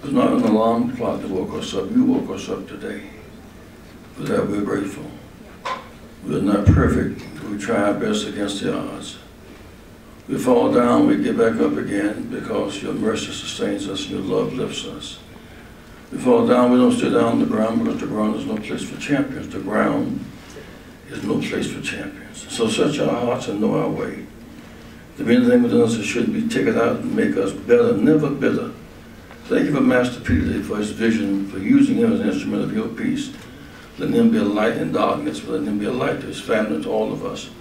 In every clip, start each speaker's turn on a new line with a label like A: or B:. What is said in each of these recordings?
A: It's not an alarm clock that woke us up. You woke us up today. For that, we're grateful. We're not perfect. We try our best against the odds. We fall down, we get back up again because your mercy sustains us and your love lifts us. We fall down, we don't stay down on the ground because the ground is no place for champions. The ground is no place for champions. So search our hearts and know our way. If there be anything within us that shouldn't be, take it out and make us better, never bitter. Thank you for Master Peter for his vision, for using him as an instrument of your peace. Let him be a light in darkness, let him be a light to his family, to all of us.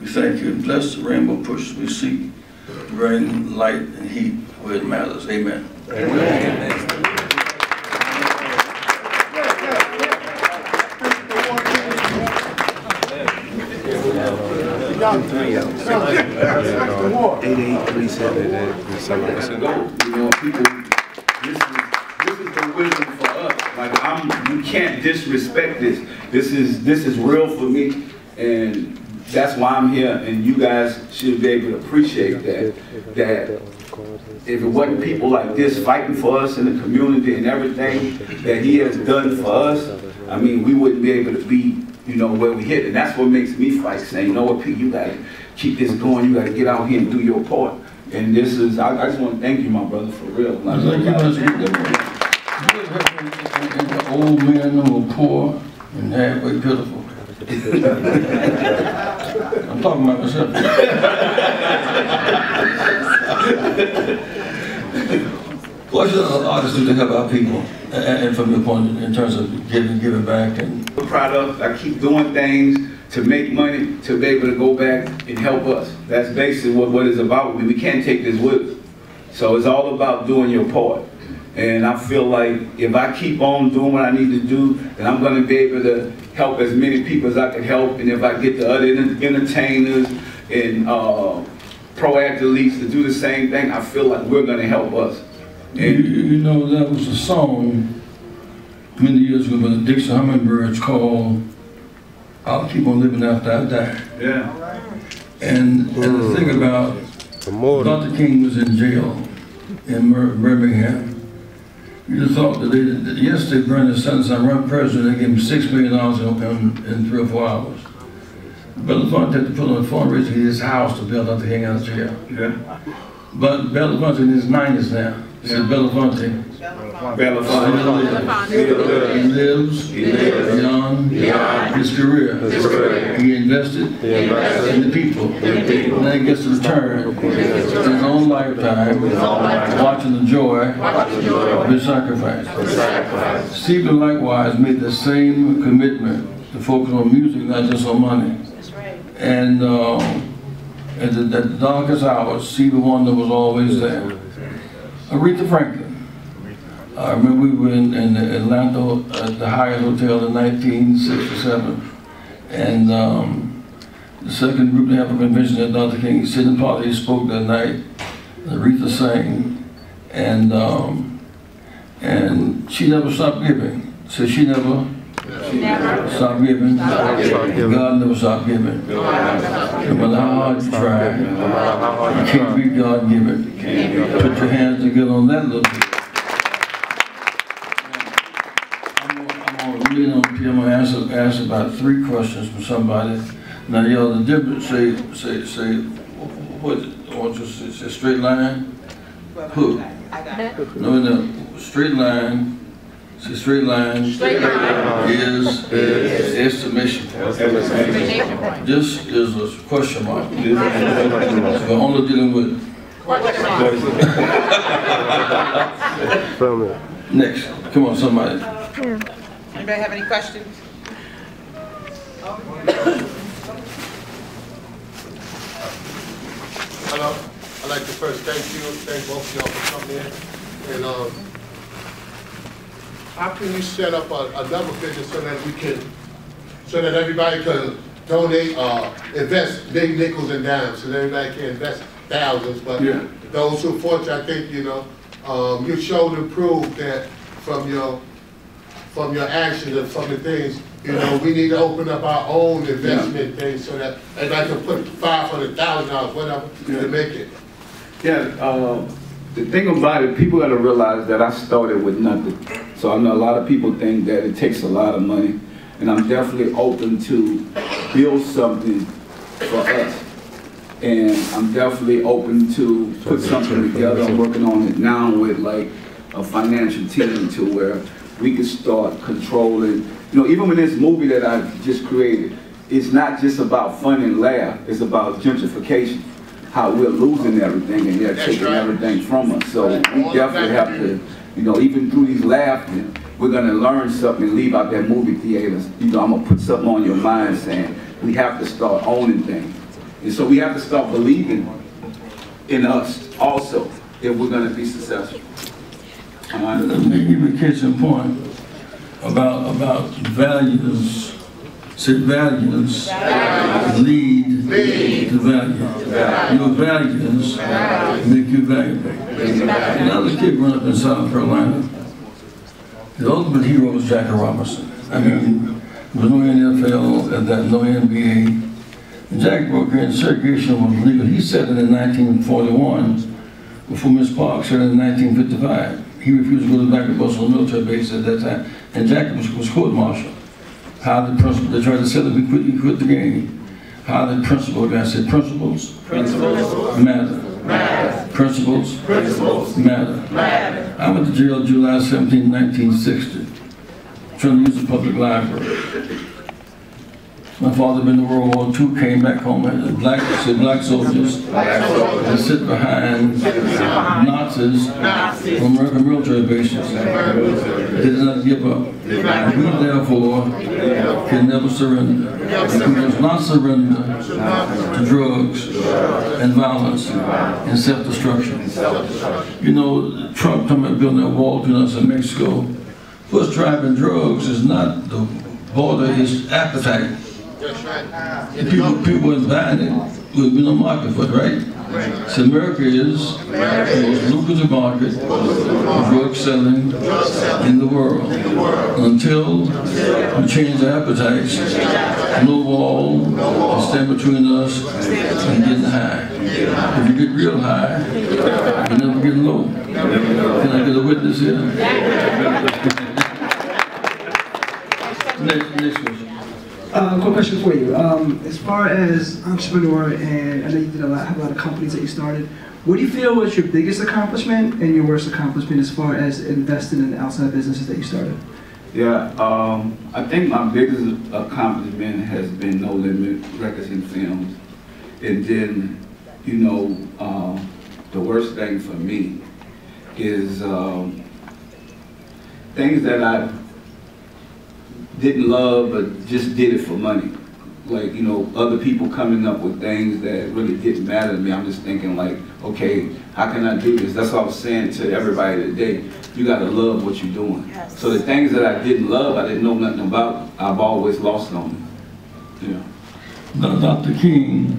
A: We thank you and bless the rainbow push we seek to bring light and heat where it matters. Amen. Amen.
B: This is the wisdom for us. Like you can't disrespect this. This is real for me, and that's why I'm here. And you guys should be able to appreciate that. That if it wasn't people like this fighting for us in the community and everything that he has done for us, I mean, we wouldn't be able to be, you know, where we hit. And that's what makes me fight, saying, you know what, Pete, you gotta keep this going. You gotta get out here and do your part. And this is, I just want to thank you, my brother, for real. Like,
A: old men who are poor and halfway pitiful. I'm talking about myself. What should artists do to help our people? And from your point, in terms of giving back and
B: products, I keep doing things to make money to be able to go back and help us. That's basically what it's about. We can't take this with us. So it's all about doing your part. And I feel like if I keep on doing what I need to do, then I'm going to be able to help as many people as I can help. And if I get the other entertainers and pro athletes to do the same thing, I feel like we're going to help us. And
A: you know, that was a song many years ago by the Dixon Hummingbirds called "I'll Keep On Living After I Die."
B: Yeah.
A: And the thing about Dr. King was in jail in Birmingham. You just thought that yes, they burned his sentence and run president, they gave him $6 million in 3 or 4 hours. Belafonte had to put on a fundraiser in his house to bail Dr. King out of jail.
B: Yeah.
A: But Belafonte in his 90s now. He said Belafonte. He lives beyond his career. He invested in the people. And then he gets to return in his own lifetime, watching the joy of his sacrifice. Stephen likewise made the same commitment to focus on music, not just on money. And at the darkest hours, Stevie Wonder was always there. Aretha Franklin. I remember we were in Atlanta at the Hyatt Hotel in 1967. And the second group to have a convention at Dr. King's sitting party, he spoke that night. Aretha sang. And she never stopped giving. So she never stopped giving. God never stopped giving. No matter how hard you try, you can't beat God giving. Put your hands together on that little bit. I'm going to ask about 3 questions from somebody. Now y'all, the difference, say, what is it? Or just a straight line? Who? No, straight line. See, straight line is estimation point. This is a question mark. So we're only dealing with. Next, come on, somebody.
C: Anybody have any questions?
D: Hello. I'd like to first thank both of y'all for coming in. And how can you set up another business so that everybody can donate, invest big nickels and dimes, so that everybody can invest thousands, but those who are fortunate, I think, you know, you showed and proved that from your actions and from the things, you know, we need to open up our own investment things so that everybody can put $500,000, whatever, to make it.
B: Yeah, the thing about it, people gotta realize that I started with nothing. So I know a lot of people think that it takes a lot of money, and I'm definitely open to build something for us. And I'm definitely open to put something together. I'm working on it now with like a financial team to where we can start controlling. You know, even with this movie that I just created, it's not just about fun and laugh. It's about gentrification, how we're losing everything and they're taking everything from us. So we definitely have to, you know, even through these laughter, we're gonna learn something and leave out that movie theaters. You know, I'm gonna put something on your mind saying we have to start owning things. And so we have to start believing in us also if we're gonna be successful.
A: Let me give you a case in point about values. Say values lead to value. Your values make you valuable. Another kid growing up in South Carolina, the ultimate hero was Jackie Robinson. I mean, there was no NFL at that, no NBA. And Jack broke in, segregation was legal. He said it in 1941, before Miss Park said it in 1955. He refused to go back to Boston military base at that time. And Jack was court-martial. How the principal, they tried to sell him, he quit the game. How the principal, guy said, principles matter. Principles matter. I went to jail July 17, 1960, trying to use the public library. My father been in World War II, came back home, and black soldiers that sit behind Nazis from American military bases. They did not give up. We therefore can never surrender. We must not surrender to drugs and violence and self-destruction. You know, Trump talking about building that wall between us and Mexico. What's driving drugs is not the border, it's appetite. If people weren't buying it, there would be no market for it, right? So America is the most lucrative market for drug selling in the world. Until we change our appetites, no wall can stand between us and getting high. If you get real high, you never get low. Can I get a witness here? Next question.
E: Quick question for you. As far as entrepreneur, and I know you did have a lot of companies that you started, what do you feel was your biggest accomplishment and your worst accomplishment as far as investing in the outside businesses that you started?
B: Yeah, I think my biggest accomplishment has been No Limit Records and Films. And then, you know, the worst thing for me is things that I didn't love, but just did it for money. Like, you know, other people coming up with things that really didn't matter to me. I'm just thinking like, okay, how can I do this? That's what I was saying to everybody today. You gotta love what you're doing. Yes. So the things that I didn't love, I didn't know nothing about, I've always lost on them. Yeah.
A: Now, Dr. King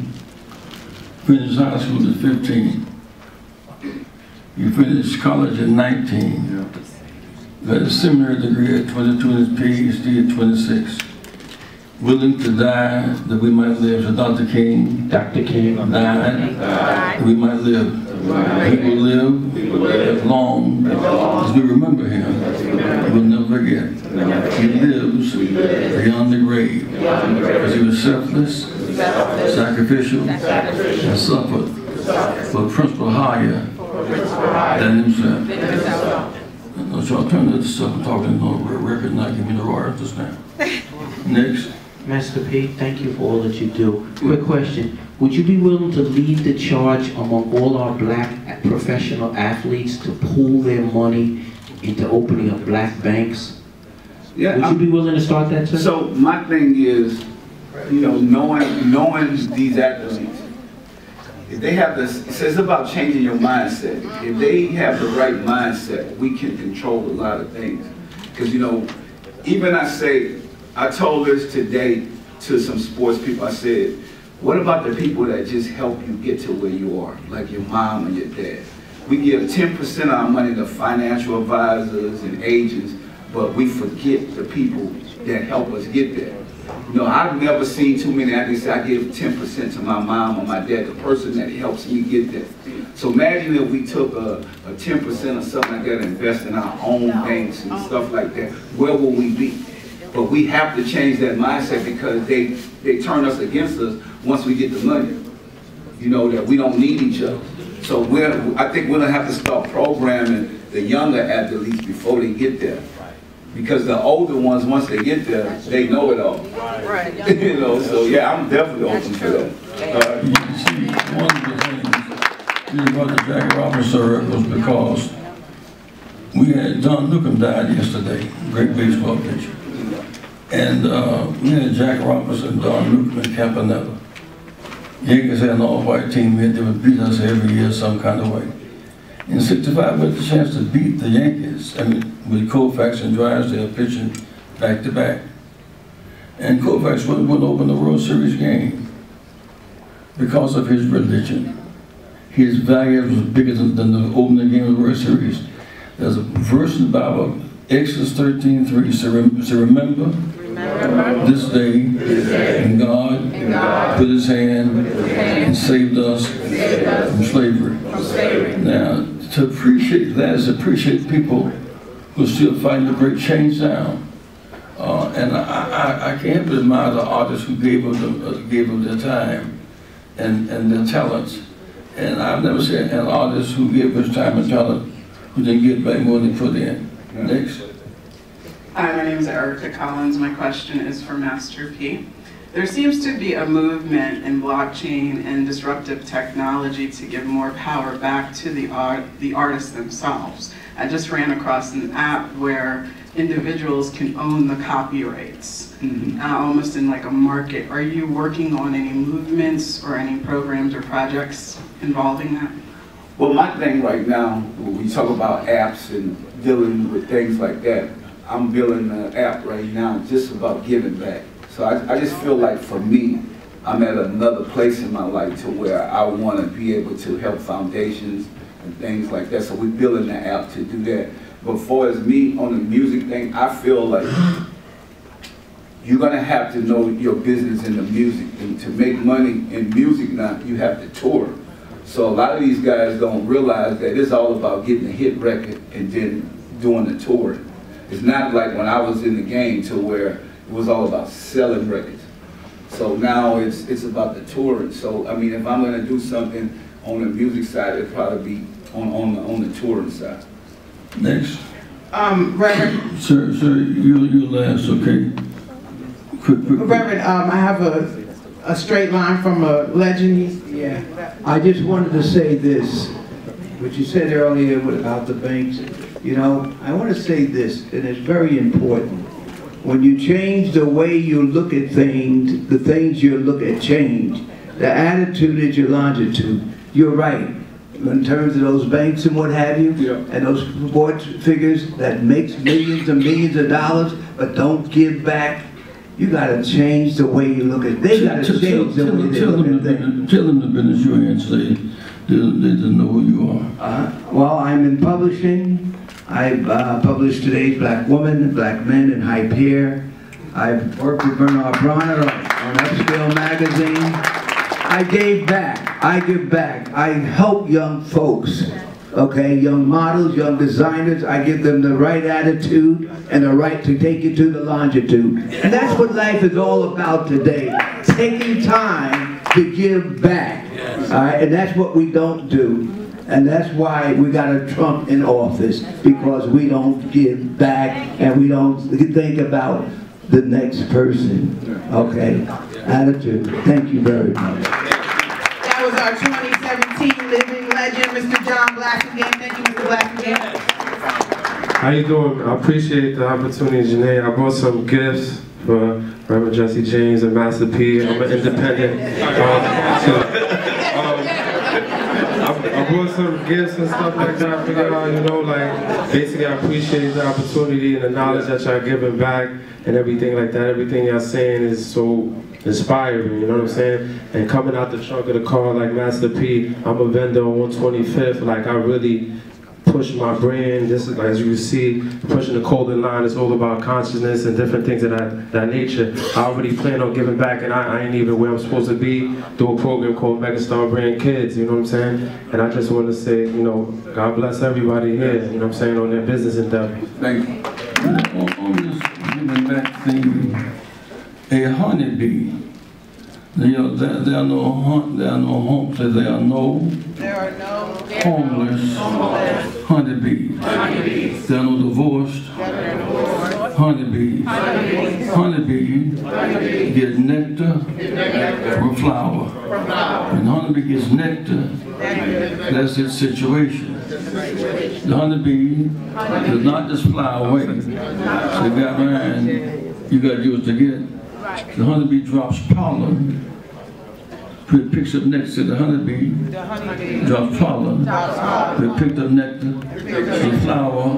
A: finished high school at 15. You finished college at 19. Yeah. You had a seminary degree at 22 and a PhD at 26. Willing to die that we might live. So Dr. King died that we might live. He will live as long as we remember him. We'll never forget. He lives beyond the grave because he was selfless, sacrificial, and suffered for a principle higher than himself. So I'll turn to this stuff and talking on a record and not give me the royalties now. Next.
F: Master P, thank you for all that you do. Quick question. Would you be willing to lead the charge among all our black professional athletes to pool their money into opening up black banks?
B: Yeah.
F: Would you be willing to start that, sir?
B: So my thing is, you know, knowing these athletes, if they have this, it's about changing your mindset. If they have the right mindset, we can control a lot of things. Because, you know, even I told this today to some sports people, I said, what about the people that just help you get to where you are, like your mom and your dad? We give 10% of our money to financial advisors and agents, but we forget the people that help us get there. You know, I've never seen too many athletes say, I give 10% to my mom or my dad, the person that helps me get there. So imagine if we took a 10% or something like that and invest in our own banks and stuff like that, where will we be? But we have to change that mindset because they turn us against us once we get the money. You know, that we don't need each other. So I think we're gonna have to start programming the younger athletes before they get there. Because the older ones, once they get there, they know it all.
C: Right.
B: You know, so yeah, I'm definitely open for that.
A: You see, one of the things about the Jack Robinson was because we had Don Newcomb died yesterday, great baseball pitcher. And we had Jack Robinson, Don Newcomb, and Campanella. Yankees had an all-white team, they would beat us every year some kind of way. In '65, we had the chance to beat the Yankees. I mean, with Koufax and Drysdale pitching back-to-back. And Koufax wouldn't open the World Series game because of his religion. His value was bigger than the opening game of the World Series. There's a verse in the Bible, Exodus 13:3, so remember this day, and God put his hand and saved us from slavery. Now, to appreciate that is to appreciate people who are still fighting the great change now. And I can't but admire the artists who gave them their time and their talents. And I've never seen an artist who gave his time and talent who didn't get back more than he put in. Next.
G: Hi, my name is Erica Collins. My question is for Master P. There seems to be a movement in blockchain and disruptive technology to give more power back to the artists themselves. I just ran across an app where individuals can own the copyrights, almost in like a market. Are you working on any movements or any programs or projects involving that?
B: Well, my thing right now, when we talk about apps and dealing with things like that, I'm building an app right now just about giving back. So I just feel like for me, I'm at another place in my life to where I want to be able to help foundations and things like that. So we're building an app to do that. But as far as me on the music thing, I feel like you're going to have to know your business in the music. And to make money in music now, you have to tour. So a lot of these guys don't realize that it's all about getting a hit record and then doing the touring. It's not like when I was in the game to where it was all about selling records. So now it's about the touring. So I mean, if I'm going to do something on the music side, it'll probably be on the touring side.
A: Next.
C: Reverend.
A: Sir, you last, okay? Quick.
C: Reverend, I have a straight line from a legend.
H: Yeah, I just wanted to say this, what you said earlier about the banks. You know, I want to say this, and it's very important. When you change the way you look at things, the things you look at change. The attitude is your longitude. You're right. In terms of those banks and what have you, and those sports figures that makes millions and millions of dollars, but don't give back, you got to change the way you look at. They got to change the way they look at things.
A: Tell them the business you're in today. They didn't know who you are.
H: Well, I'm in publishing. I've published today's Black Woman, Black Men, and Hype Here. I've worked with Bernard Bronner on Upscale Magazine. I gave back. I give back. I help young folks, okay, young models, young designers. I give them the right attitude and the right to take you to the longitude. And that's what life is all about today, taking time to give back. All right, and that's what we don't do. And that's why we got a Trump in office, because we don't give back and we don't think about the next person. Okay? Attitude. Thank you very much.
C: That was our 2017 living legend, Mr. John Black again. Thank you, Mr. Black again.
I: How you doing? I appreciate the opportunity, Janae. I brought some gifts for Reverend Jesse James and Master P. I'm an independent. I brought some gifts and stuff like that for y'all, you know, like, basically I appreciate the opportunity and the knowledge that y'all giving back and everything like that. Everything y'all saying is so inspiring, you know what I'm saying? And coming out the trunk of the car like Master P, I'm a vendor on 125th, like I really put push my brand. This is, as you can see, pushing the Golden Line. It's all about consciousness and different things of that nature. I already plan on giving back, and I ain't even where I'm supposed to be. Do a program called Megastar Brand Kids, you know what I'm saying? And I just want to say, you know, God bless everybody here, you know what I'm saying, on their business endeavor.
A: Thank you. On this giving back thing, a honeybee. There are no homeless. There are no homeless honeybees. There are no divorced honeybees. Honeybees get nectar from a flower. When honeybee gets nectar, that's its situation. The honeybee does not just fly away. So you got around, you got to use to get. The honeybee drops pollen, it picks up nectar to the honeybee, drops pollen, it picks up nectar, so the flower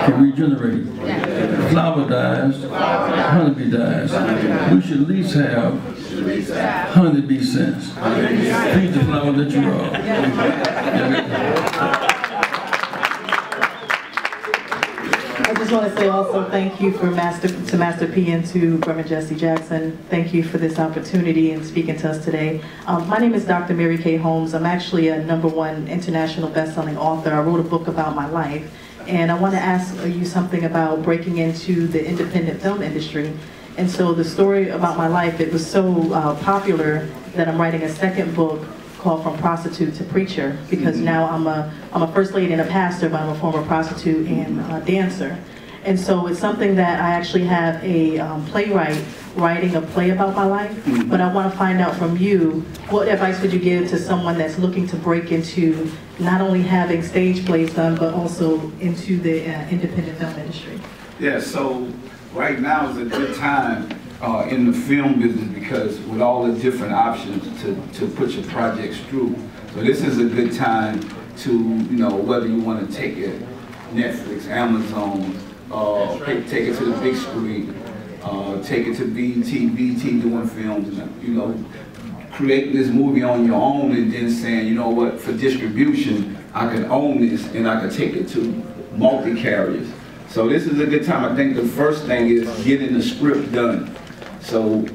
A: can regenerate. The flower dies, the honeybee dies. We should at least have honeybee sense. Feed the flower that you are.
J: I just want to say also thank you to Master P and to Reverend Jesse Jackson. Thank you for this opportunity and speaking to us today. My name is Dr. Mary Kay Holmes. I'm actually a #1 international best-selling author. I wrote a book about my life, and I want to ask you something about breaking into the independent film industry. And so the story about my life, it was so popular that I'm writing a second book called From Prostitute to Preacher, because now I'm a first lady and a pastor, but I'm a former prostitute and a dancer. And so it's something that I actually have a playwright writing a play about my life, but I want to find out from you, what advice would you give to someone that's looking to break into not only having stage plays done, but also into the independent film industry?
B: Yeah, so right now is a good time in the film business, because with all the different options to put your projects through. So this is a good time to, you know, whether you want to take it Netflix, Amazon, take it to the big screen, take it to BT doing films, you know, creating this movie on your own and then saying, you know what, for distribution, I can own this and I can take it to multi-carriers. So this is a good time. I think the first thing is getting the script done. So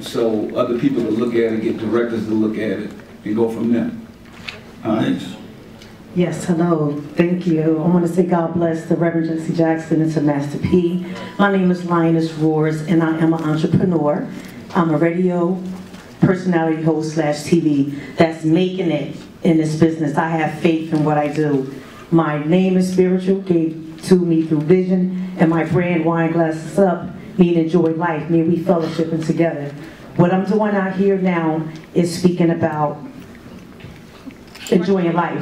B: other people can look at it, get directors to look at it, and go from there. Thanks.
K: Yes, hello, thank you. I want to say God bless to Reverend Jesse Jackson and to Master P. My name is Lioness Roars, and I am an entrepreneur. I'm a radio personality host / TV that's making it in this business. I have faith in what I do. My name is spiritual, gave to me through vision, and my brand, Wine Glasses Up, mean enjoy life, mean we fellowshipping together. What I'm doing out here now is speaking about enjoying life,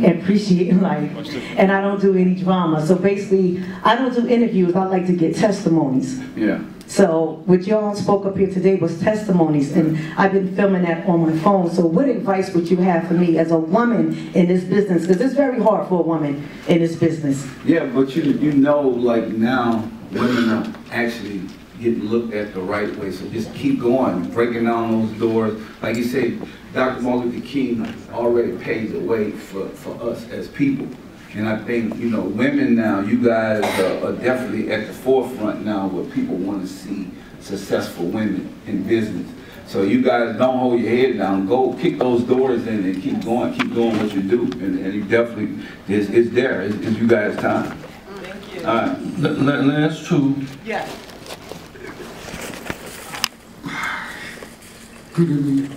K: appreciating life, and I don't do any drama. So basically, I don't do interviews, I like to get testimonies.
B: Yeah.
K: So what y'all spoke up here today was testimonies, and I've been filming that on my phone. So what advice would you have for me as a woman in this business? Because it's very hard for a woman in this business.
B: Yeah, but you know, like now, women are actually getting looked at the right way. So just keep going, breaking down those doors. Like you said, Dr. Martin Luther King already paved the way for us as people. And I think, you know, women now, you guys are definitely at the forefront now where people want to see successful women in business. So you guys don't hold your head down. Go kick those doors in and keep going what you do. And you definitely, it's there. It's you guys' time.
G: Thank you.
B: All right.
A: Last two.
G: Yes.
L: Good evening,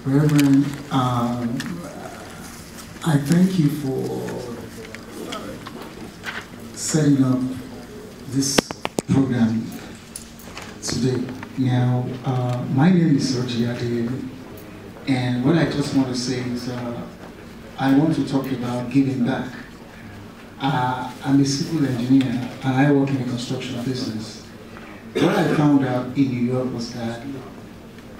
L: Reverend. I thank you for setting up this program today. Now, my name is Sergio Adeyemi, and what I just want to say is I want to talk about giving back. I'm a civil engineer, and I work in the construction business. What I found out in New York was that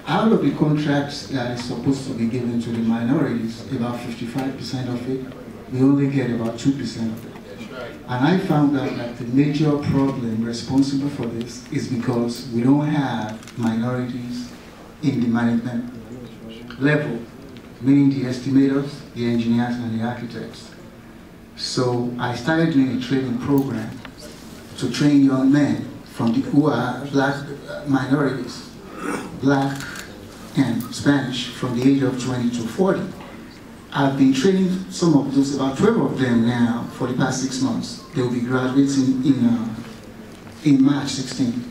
L: out of the contracts that is supposed to be given to the minorities, about 55% of it, we only get about 2% of it. And I found out that the major problem responsible for this is because we don't have minorities in the management level, meaning the estimators, the engineers, and the architects. So I started doing a training program to train young men who are black minorities, black and Spanish, from the age of 20 to 40. I've been training some of those, about 12 of them now, for the past 6 months. They will be graduating in March 16.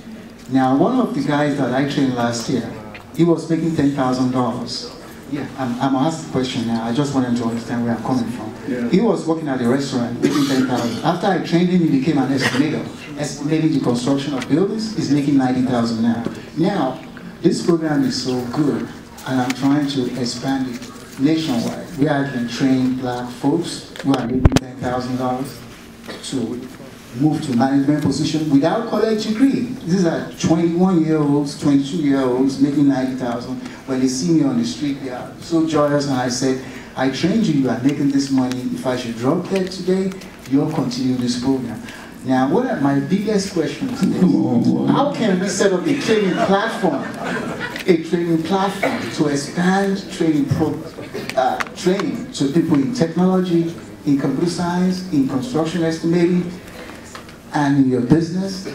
L: Now, one of the guys that I trained last year, he was making $10,000. Yeah, I'm asked the question now. I just want him to understand where I'm coming from. Yeah. He was working at a restaurant making $10,000. After I trained him, he became an estimator, estimating the construction of buildings. He's making $90,000 now. Now, this program is so good, and I'm trying to expand it nationwide, where I can train black folks who are making $10,000 to move to management position without college degree. These are 21-year-olds, 22-year-olds making $90,000. When they see me on the street, they are so joyous, and I said, I trained you, you are making this money. If I should drop dead today, you'll continue this program. Now, what are my biggest questions is, how can we set up a training platform to expand training to people in technology, in computer science, in construction estimating, and in your business?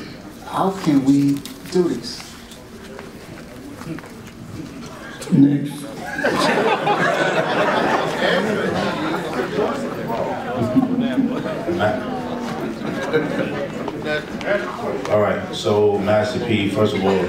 L: How can we do this?
A: Next.
M: All right, so Master P, first of all,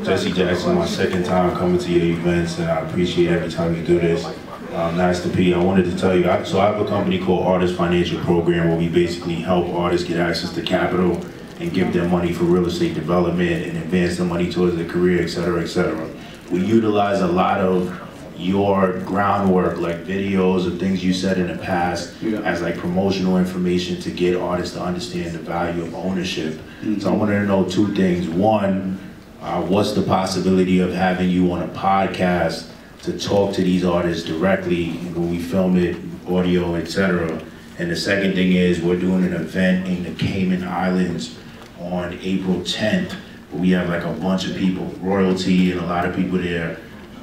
M: Jesse Jackson, my second time coming to your events, and I appreciate every time you do this. Master P, I wanted to tell you, so I have a company called Artist Financial Program, where we basically help artists get access to capital and give them money for real estate development and advance their money towards their career, et cetera, et cetera. We utilize a lot of your groundwork, like videos of things you said in the past, as like promotional information to get artists to understand the value of ownership. So I wanted to know two things. One, what's the possibility of having you on a podcast to talk to these artists directly when we film it, audio, etc. And the second thing is, we're doing an event in the Cayman Islands on April 10th. We have like a bunch of people, royalty and a lot of people there.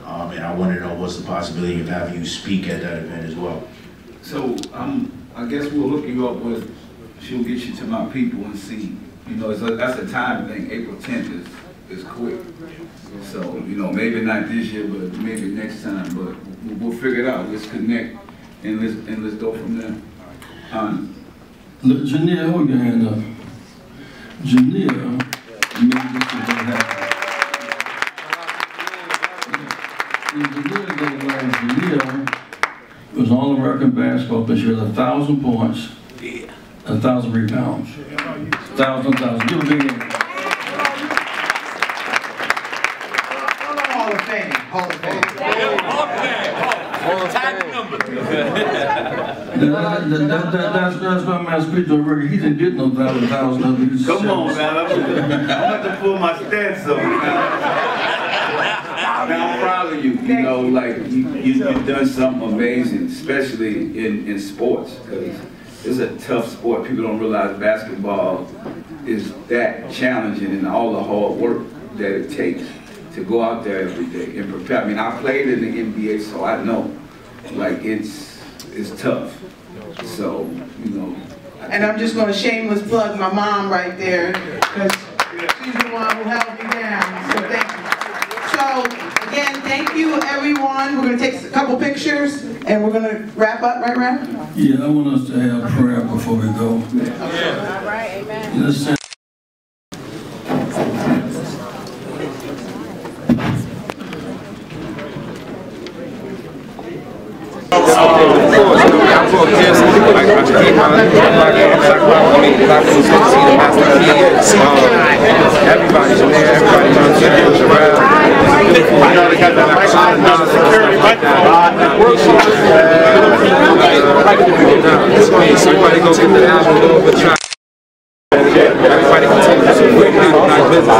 M: And I want to know what's the possibility of having you speak at that event as well.
B: So I guess we'll hook you up with, she'll get you to my people and see. You know, that's a time thing. April 10th is quick. So, you know, maybe not this year, but maybe next time. But we'll figure it out. Let's connect and let's go from there.
A: Look, Janelle, hold your hand up. Janelle made this event happen. Janelle was All-American basketball, but she had 1,000 points, 1,000 rebounds, 1,000. Give a big hand.
C: Hall of Fame. Hall of Fame.
A: That's why my speech on record. He didn't get no 1,000 of these.
B: Come on, man. I'm about to pull my stats up. Now, I'm proud of you. You know, like, you've done something amazing, especially in sports, because it's a tough sport. People don't realize basketball is that challenging and all the hard work that it takes to go out there every day and prepare. I mean, I played in the NBA, so I know, like, it's tough. So, you know.
C: And I'm just going to shameless plug my mom right there, because she's the one who held me down. So thank you. So again, thank you everyone. We're going to take a couple pictures and we're going to wrap up, right, Rev?
A: Yeah, I want us to have prayer before we go.
C: All right, amen.
A: Let's send
I: Everybody's in there, everybody runs videos around. You know, they got that like security somebody go get the album, go over try. Everybody continue to do great nice business.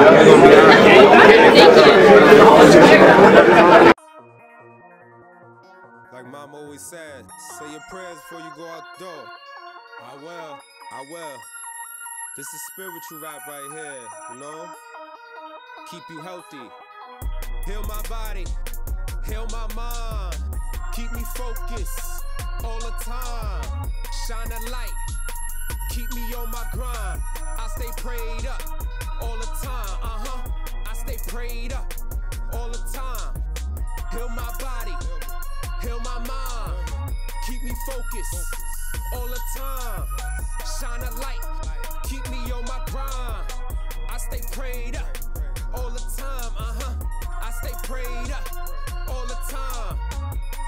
I: Like Mom always said, say your prayers before you go out the door. I will. This is spiritual rap right here, you know? Keep you healthy. Heal my body, heal my mind. Keep me focused.
N: all the time. Shine a light, keep me on my grind. I stay prayed up all the time, I stay prayed up all the time. Heal my body, heal my mind, keep me focused all the time. Shine a light, keep me on my grind. I stay prayed up all the time, I stay prayed up all the time.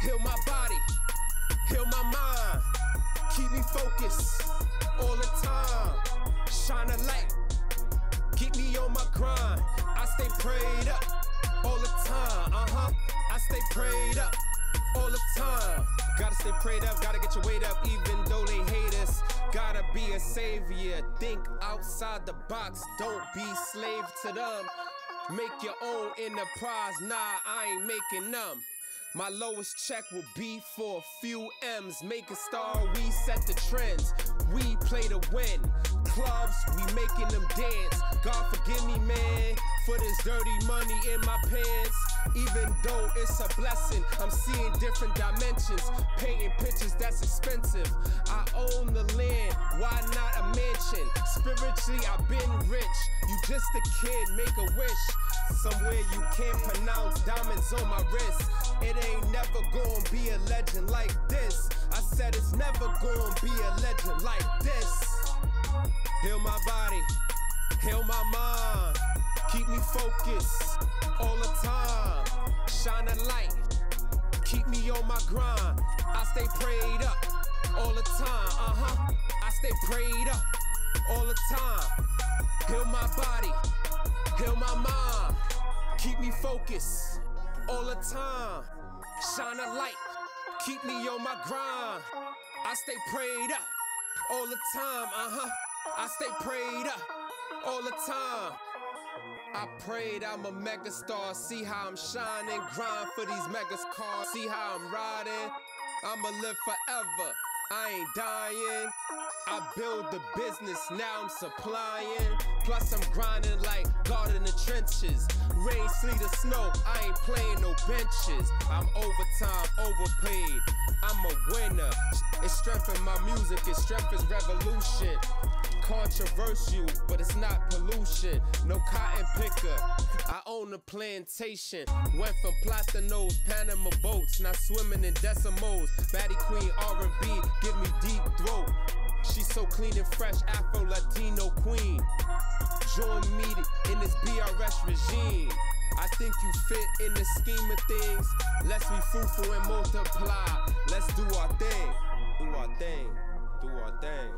N: Heal my body, heal my mind, keep me focused all the time. Shine a light, keep me on my grind. I stay prayed up all the time, I stay prayed up all the time. Gotta stay prayed up, gotta get your weight up, even though they hate us. Gotta be a savior, think outside the box, don't be slave to them. Make your own enterprise, nah, I ain't making them. My lowest check will be for a few M's. Make a star, we set the trends. We play to win. Clubs, we making them dance. God forgive me, man, for this dirty money in my pants. Even though it's a blessing, I'm seeing different dimensions. Painting pictures, that's expensive. I own the land, why not a mansion? Spiritually, I've been rich. You just a kid, make a wish. Somewhere you can't pronounce, diamonds on my wrist. It ain't never gonna be a legend like this. I said it's never gonna be a legend like this. Heal my body, heal my mind, keep me focused all the time. Shine a light, keep me on my grind. I stay prayed up all the time, I stay prayed up all the time. Heal my body, heal my mind, keep me focused all the time. Shine a light, keep me on my grind. I stay prayed up all the time, I stay prayed up all the time. I prayed I'm a megastar, see how I'm shining, grind for these megas cars, see how I'm riding. I'ma live forever, I ain't dying. I build the business, now I'm supplying. Plus I'm grinding like God in the trenches. Rain, sleet, or snow, I ain't playing no benches. I'm overtime, overpaid, I'm a winner. It's strength in my music, it's strength is revolution. Controversial, but it's not pollution. No cotton picker, I own a plantation. Went from Platinos, Panama boats, now swimming in decimals. Baddie Queen R&B, give me deep throat. She's so clean and fresh, Afro-Latino queen. Join me in this BRS regime. I think you fit in the scheme of things. Let's be fruitful and multiply. Let's do our thing, do our thing, do our thing.